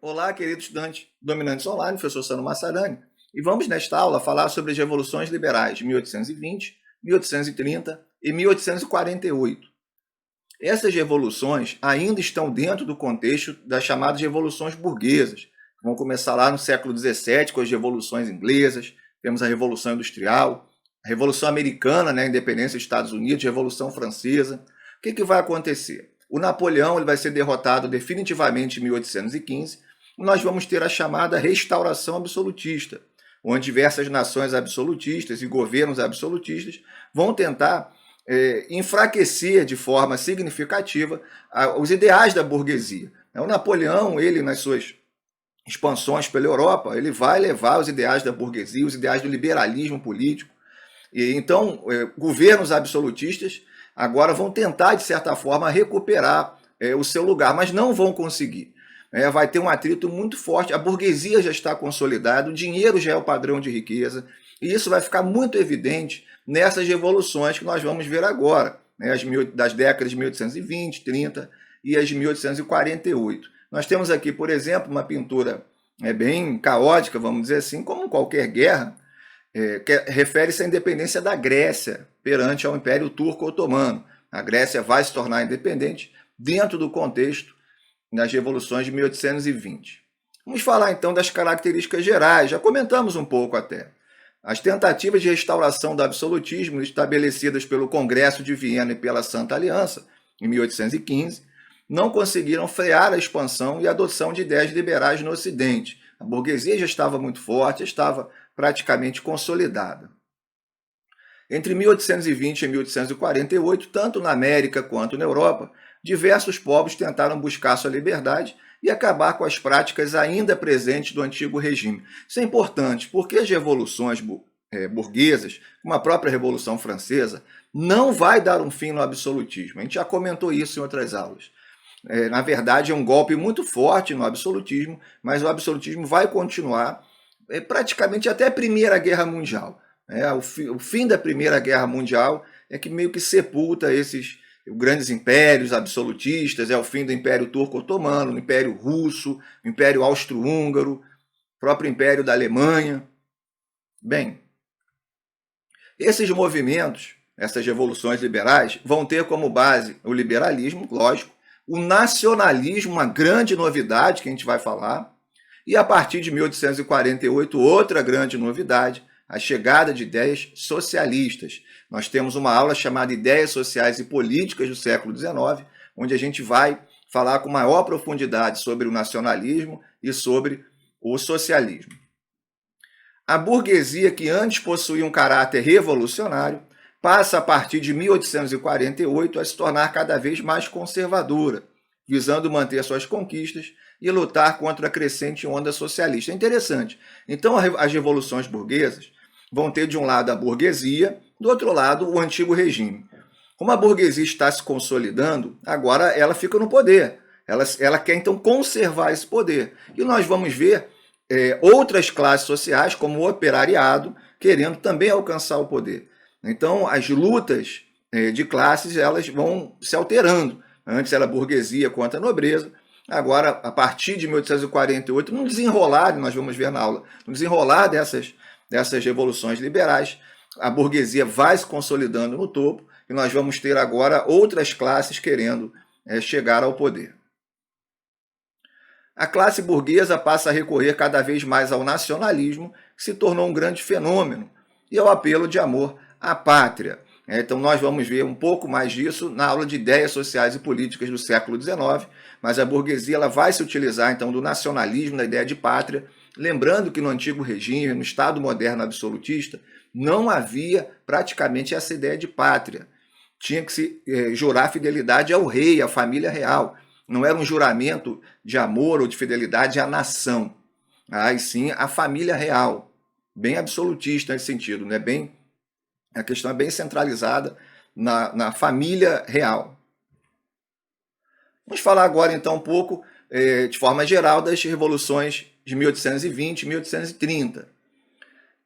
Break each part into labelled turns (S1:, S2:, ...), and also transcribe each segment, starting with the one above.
S1: Olá, querido estudante dominantes online, professor Sano Massadani, e vamos nesta aula falar sobre as revoluções liberais de 1820, 1830 e 1848. Essas revoluções ainda estão dentro do contexto das chamadas revoluções burguesas, que vão começar lá no século XVII com as revoluções inglesas, temos a Revolução Industrial, a Revolução Americana, a independência dos Estados Unidos, a Revolução Francesa. O que vai acontecer? O Napoleão ele vai ser derrotado definitivamente em 1815, e nós vamos ter a chamada restauração absolutista, onde diversas nações absolutistas e governos absolutistas vão tentar enfraquecer de forma significativa os ideais da burguesia. O Napoleão, ele nas suas expansões pela Europa, ele vai levar os ideais da burguesia, os ideais do liberalismo político. E então, governos absolutistas agora vão tentar, de certa forma, recuperar o seu lugar, mas não vão conseguir. Vai ter um atrito muito forte, a burguesia já está consolidada, o dinheiro já é o padrão de riqueza, e isso vai ficar muito evidente nessas revoluções que nós vamos ver agora, das décadas de 1820, 30 e as de 1848. Nós temos aqui, por exemplo, uma pintura bem caótica, vamos dizer assim, como qualquer guerra, que refere-se à independência da Grécia perante ao Império Turco Otomano. A Grécia vai se tornar independente dentro do contexto das revoluções de 1820. Vamos falar então das características gerais, já comentamos um pouco até. As tentativas de restauração do absolutismo estabelecidas pelo Congresso de Viena e pela Santa Aliança, em 1815, não conseguiram frear a expansão e a adoção de ideias liberais no Ocidente. A burguesia já estava muito forte, estava praticamente consolidada. Entre 1820 e 1848, tanto na América quanto na Europa, diversos povos tentaram buscar sua liberdade e acabar com as práticas ainda presentes do antigo regime. Isso é importante, porque as revoluções burguesas, como a própria Revolução Francesa, não vai dar um fim no absolutismo. A gente já comentou isso em outras aulas. Na verdade, é um golpe muito forte no absolutismo, mas o absolutismo vai continuar praticamente até a Primeira Guerra Mundial. O fim da Primeira Guerra Mundial é que meio que sepulta esses grandes impérios absolutistas, é o fim do Império Turco-Otomano, do Império Russo, do Império Austro-Húngaro, o próprio Império da Alemanha. Bem, esses movimentos, essas revoluções liberais, vão ter como base o liberalismo, lógico, o nacionalismo, uma grande novidade que a gente vai falar, e a partir de 1848, outra grande novidade, a chegada de ideias socialistas. Nós temos uma aula chamada Ideias Sociais e Políticas do século XIX, onde a gente vai falar com maior profundidade sobre o nacionalismo e sobre o socialismo. A burguesia, que antes possuía um caráter revolucionário, passa a partir de 1848 a se tornar cada vez mais conservadora, visando manter suas conquistas e lutar contra a crescente onda socialista. É interessante. Então, as revoluções burguesas vão ter de um lado a burguesia, do outro lado o antigo regime. Como a burguesia está se consolidando, agora ela fica no poder. Ela quer então conservar esse poder. E nós vamos ver outras classes sociais, como o operariado, querendo também alcançar o poder. Então, as lutas de classes elas vão se alterando. Antes era a burguesia contra a nobreza, agora, a partir de 1848, no desenrolar, nós vamos ver na aula, no desenrolar dessas revoluções liberais, a burguesia vai se consolidando no topo e nós vamos ter agora outras classes querendo chegar ao poder. A classe burguesa passa a recorrer cada vez mais ao nacionalismo, que se tornou um grande fenômeno, e ao apelo de amor à pátria. Então nós vamos ver um pouco mais disso na aula de Ideias Sociais e Políticas do século XIX, mas a burguesia ela vai se utilizar então do nacionalismo, da ideia de pátria, lembrando que no antigo regime, no Estado moderno absolutista, não havia praticamente essa ideia de pátria. Tinha que se jurar fidelidade ao rei, à família real. Não era um juramento de amor ou de fidelidade à nação, e sim à família real. Bem absolutista nesse sentido, né? A questão é bem centralizada na família real. Vamos falar agora então um pouco, de forma geral, das revoluções de 1820 e 1830.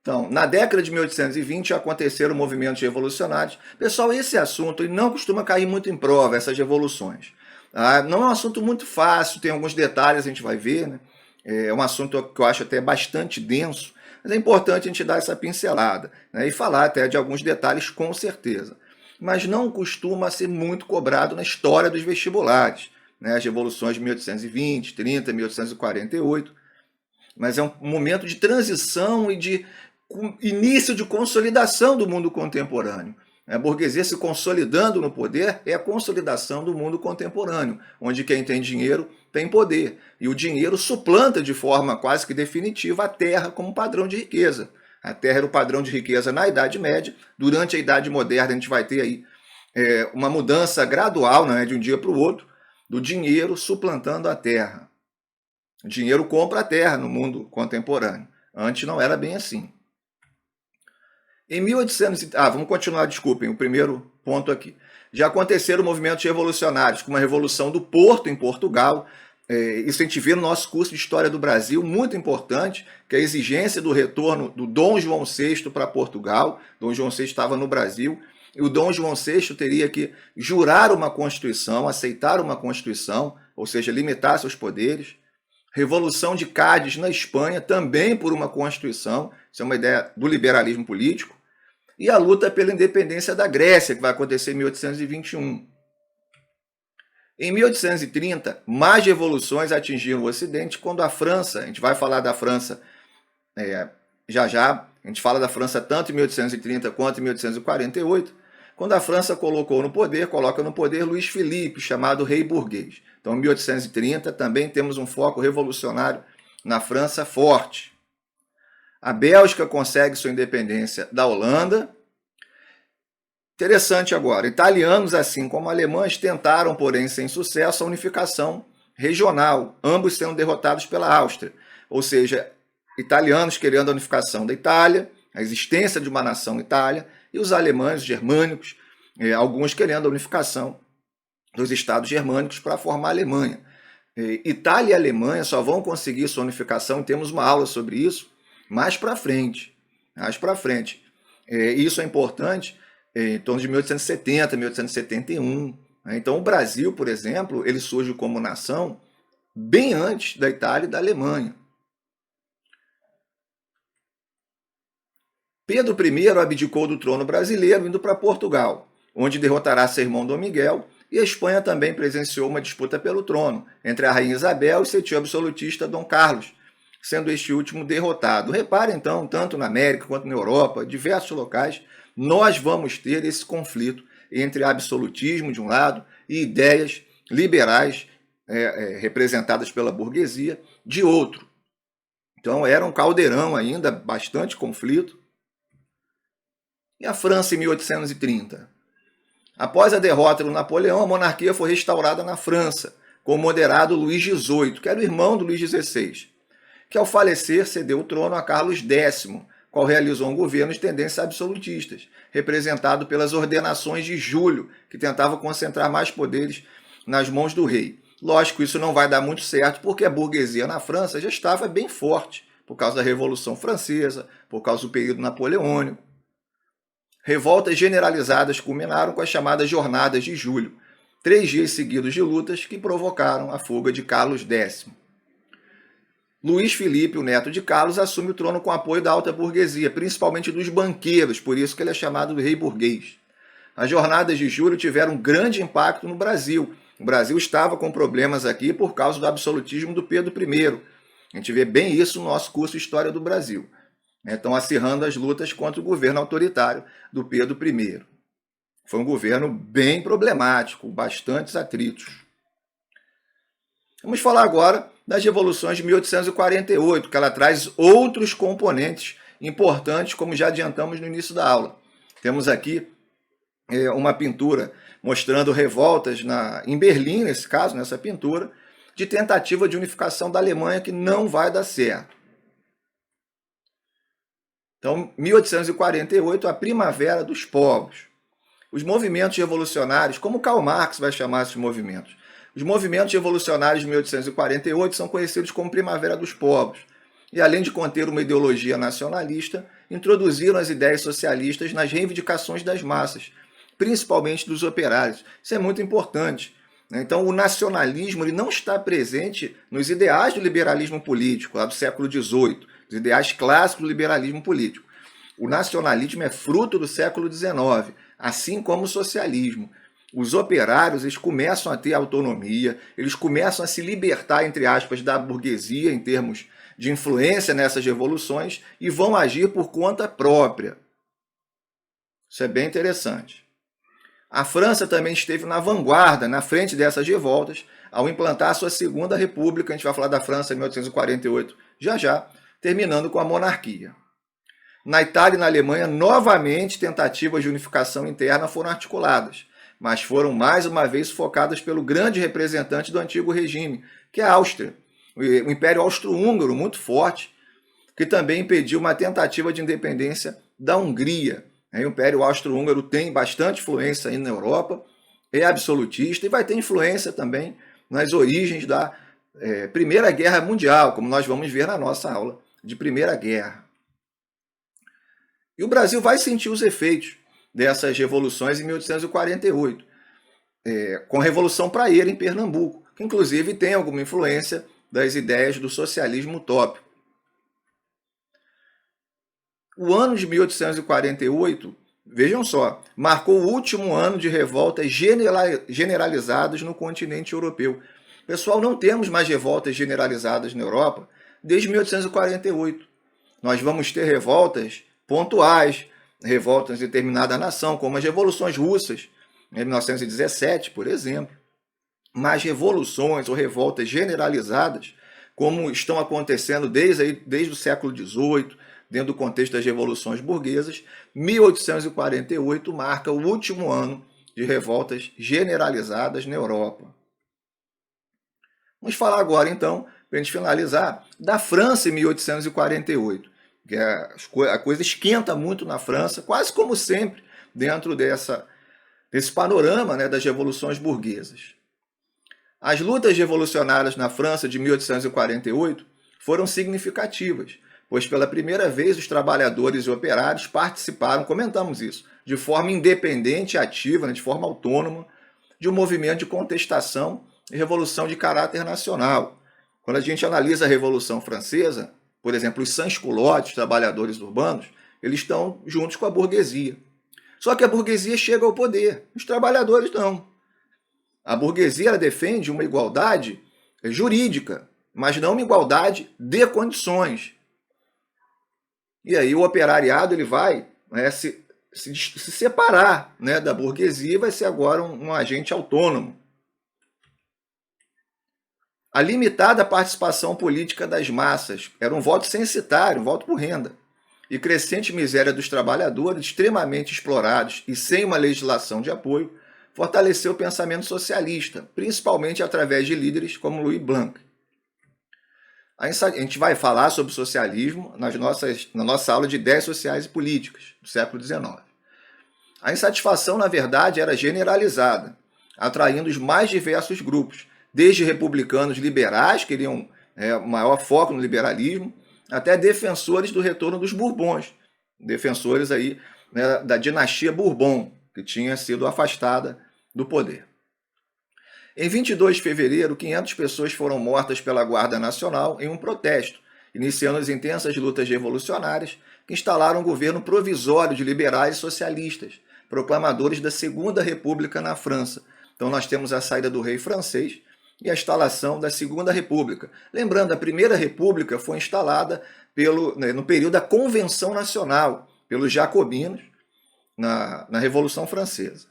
S1: Então, na década de 1820 aconteceram movimentos revolucionários. Pessoal, esse assunto ele não costuma cair muito em prova, essas revoluções. Não é um assunto muito fácil, tem alguns detalhes, a gente vai ver, né? É um assunto que eu acho até bastante denso, mas é importante a gente dar essa pincelada, né, e falar até de alguns detalhes com certeza. Mas não costuma ser muito cobrado na história dos vestibulares, né, as revoluções de 1820, 30, 1848, mas é um momento de transição e de início de consolidação do mundo contemporâneo. A burguesia se consolidando no poder é a consolidação do mundo contemporâneo, onde quem tem dinheiro tem poder. E o dinheiro suplanta de forma quase que definitiva a terra como padrão de riqueza. A terra era o padrão de riqueza na Idade Média. Durante a Idade Moderna a gente vai ter aí uma mudança gradual, não é, de um dia para o outro, do dinheiro suplantando a terra. O dinheiro compra a terra no mundo contemporâneo. Antes não era bem assim. Em 1800... vamos continuar, desculpem, o primeiro ponto aqui. Já aconteceram movimentos revolucionários, como a Revolução do Porto, em Portugal. Isso a gente vê no nosso curso de História do Brasil, muito importante, que é a exigência do retorno do Dom João VI para Portugal. Dom João VI estava no Brasil, e o Dom João VI teria que jurar uma Constituição, aceitar uma Constituição, ou seja, limitar seus poderes. Revolução de Cádiz na Espanha, também por uma Constituição, isso é uma ideia do liberalismo político. E a luta pela independência da Grécia, que vai acontecer em 1821. Em 1830, mais revoluções atingiram o Ocidente, quando a França, a gente vai falar da França já já, a gente fala da França tanto em 1830 quanto em 1848, quando a França coloca no poder Luís Filipe, chamado rei burguês. Então, em 1830, também temos um foco revolucionário na França forte. A Bélgica consegue sua independência da Holanda. Interessante agora, italianos, assim como alemães, tentaram, porém sem sucesso, a unificação regional, ambos sendo derrotados pela Áustria. Ou seja, italianos querendo a unificação da Itália, a existência de uma nação Itália, e os alemães, os germânicos, alguns querendo a unificação dos estados germânicos para formar a Alemanha. Itália e Alemanha só vão conseguir sua unificação, temos uma aula sobre isso, mais para frente. Isso é importante em torno de 1870, 1871. Então o Brasil, por exemplo, ele surge como nação bem antes da Itália e da Alemanha. Pedro I abdicou do trono brasileiro indo para Portugal, onde derrotará seu irmão Dom Miguel, e a Espanha também presenciou uma disputa pelo trono entre a rainha Isabel e seu tio absolutista Dom Carlos, sendo este último derrotado. Repare então, tanto na América quanto na Europa, diversos locais, nós vamos ter esse conflito entre absolutismo de um lado e ideias liberais representadas pela burguesia de outro. Então era um caldeirão ainda, bastante conflito. E a França em 1830? Após a derrota do Napoleão, a monarquia foi restaurada na França, com o moderado Luís XVIII, que era o irmão do Luís XVI, que ao falecer cedeu o trono a Carlos X, qual realizou um governo de tendências absolutistas, representado pelas ordenações de Júlio, que tentava concentrar mais poderes nas mãos do rei. Lógico, isso não vai dar muito certo, porque a burguesia na França já estava bem forte, por causa da Revolução Francesa, por causa do período napoleônico. Revoltas generalizadas culminaram com as chamadas Jornadas de Julho, 3 dias seguidos de lutas que provocaram a fuga de Carlos X. Luís Filipe, o neto de Carlos, assume o trono com apoio da alta burguesia, principalmente dos banqueiros, por isso que ele é chamado de rei burguês. As Jornadas de Julho tiveram um grande impacto no Brasil. O Brasil estava com problemas aqui por causa do absolutismo do Pedro I. A gente vê bem isso no nosso curso de História do Brasil. Estão acirrando as lutas contra o governo autoritário do Pedro I. Foi um governo bem problemático, bastantes atritos. Vamos falar agora das revoluções de 1848, que ela traz outros componentes importantes, como já adiantamos no início da aula. Temos aqui uma pintura mostrando revoltas em Berlim, nesse caso, nessa pintura, de tentativa de unificação da Alemanha que não vai dar certo. Então, 1848, a primavera dos povos. Os movimentos revolucionários, como Karl Marx vai chamar esses movimentos? Os movimentos revolucionários de 1848 são conhecidos como Primavera dos Povos. E, além de conter uma ideologia nacionalista, introduziram as ideias socialistas nas reivindicações das massas, principalmente dos operários. Isso é muito importante. Então, o nacionalismo ele não está presente nos ideais do liberalismo político, lá do século XVIII, os ideais clássicos do liberalismo político. O nacionalismo é fruto do século XIX, assim como o socialismo. Os operários eles começam a ter autonomia, eles começam a se libertar, entre aspas, da burguesia em termos de influência nessas revoluções e vão agir por conta própria. Isso é bem interessante. A França também esteve na vanguarda, na frente dessas revoltas, ao implantar a sua segunda república. A gente vai falar da França em 1848 já, terminando com a monarquia. Na Itália e na Alemanha, novamente, tentativas de unificação interna foram articuladas, mas foram mais uma vez focadas pelo grande representante do antigo regime, que é a Áustria, o Império Austro-Húngaro, muito forte, que também impediu uma tentativa de independência da Hungria. O Império Austro-Húngaro tem bastante influência aí na Europa, é absolutista e vai ter influência também nas origens da Primeira Guerra Mundial, como nós vamos ver na nossa aula de Primeira Guerra. E o Brasil vai sentir os efeitos dessas revoluções em 1848, com a Revolução Praieira em Pernambuco, que inclusive tem alguma influência das ideias do socialismo utópico. O ano de 1848, vejam só, marcou o último ano de revoltas generalizadas no continente europeu. Pessoal, não temos mais revoltas generalizadas na Europa desde 1848. Nós vamos ter revoltas pontuais, revoltas em determinada nação, como as revoluções russas, em 1917, por exemplo. Mas revoluções ou revoltas generalizadas, como estão acontecendo desde o século XVIII, dentro do contexto das revoluções burguesas, 1848 marca o último ano de revoltas generalizadas na Europa. Vamos falar agora, então, para a gente finalizar, da França em 1848. Que a coisa esquenta muito na França, quase como sempre, dentro desse panorama, né, das revoluções burguesas. As lutas revolucionárias na França de 1848 foram significativas, pois pela primeira vez os trabalhadores e operários participaram, comentamos isso, de forma independente e ativa, né, de forma autônoma, de um movimento de contestação e revolução de caráter nacional. Quando a gente analisa a Revolução Francesa, por exemplo, os sans-culottes, trabalhadores urbanos, eles estão juntos com a burguesia. Só que a burguesia chega ao poder, os trabalhadores não. A burguesia ela defende uma igualdade jurídica, mas não uma igualdade de condições. E aí o operariado ele vai se separar, né, da burguesia e vai ser agora um agente autônomo. A limitada participação política das massas era um voto censitário, um voto por renda. E crescente miséria dos trabalhadores, extremamente explorados e sem uma legislação de apoio, fortaleceu o pensamento socialista, principalmente através de líderes como Louis Blanc. A gente vai falar sobre socialismo na nossa aula de ideias sociais e políticas, do século XIX. A insatisfação, na verdade, era generalizada, atraindo os mais diversos grupos, desde republicanos liberais, que queriam maior foco no liberalismo, até defensores do retorno dos Bourbons, defensores aí, né, da dinastia Bourbon, que tinha sido afastada do poder. Em 22 de fevereiro, 500 pessoas foram mortas pela Guarda Nacional em um protesto, iniciando as intensas lutas revolucionárias que instalaram um governo provisório de liberais e socialistas, proclamadores da Segunda República na França. Então nós temos a saída do rei francês e a instalação da Segunda República. Lembrando, a Primeira República foi instalada no período da Convenção Nacional, pelos jacobinos, na Revolução Francesa.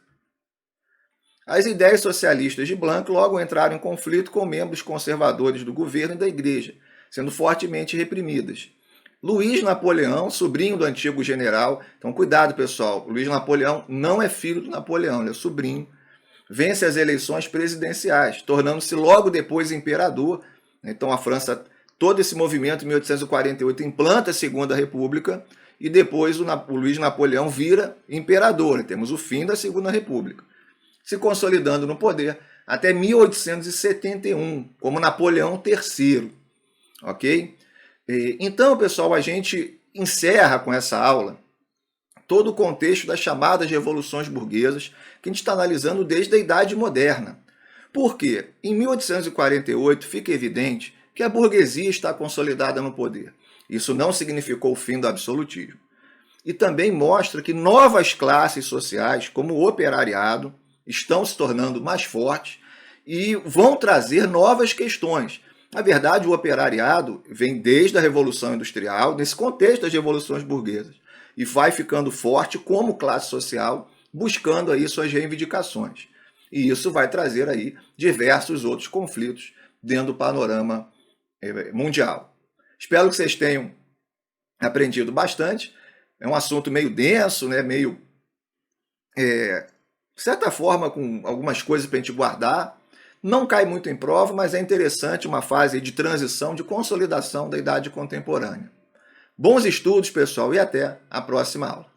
S1: As ideias socialistas de Blanc logo entraram em conflito com membros conservadores do governo e da igreja, sendo fortemente reprimidas. Luís Napoleão, sobrinho do antigo general, então cuidado pessoal, Luís Napoleão não é filho do Napoleão, ele é sobrinho, vence as eleições presidenciais, tornando-se logo depois imperador. Então a França, todo esse movimento em 1848 implanta a Segunda República e depois o Luís Napoleão vira imperador. Temos o fim da Segunda República, se consolidando no poder até 1871, como Napoleão III. Ok? Então, pessoal, a gente encerra com essa aula todo o contexto das chamadas revoluções burguesas que a gente está analisando desde a Idade Moderna. Por quê? Em 1848 fica evidente que a burguesia está consolidada no poder. Isso não significou o fim do absolutismo. E também mostra que novas classes sociais, como o operariado, estão se tornando mais fortes e vão trazer novas questões. Na verdade, o operariado vem desde a Revolução Industrial, nesse contexto das revoluções burguesas, e vai ficando forte como classe social, buscando aí suas reivindicações. E isso vai trazer aí diversos outros conflitos dentro do panorama mundial. Espero que vocês tenham aprendido bastante. É um assunto meio denso, né? Meio, de certa forma, com algumas coisas para a gente guardar. Não cai muito em prova, mas é interessante uma fase de transição, de consolidação da idade contemporânea. Bons estudos, pessoal, e até a próxima aula.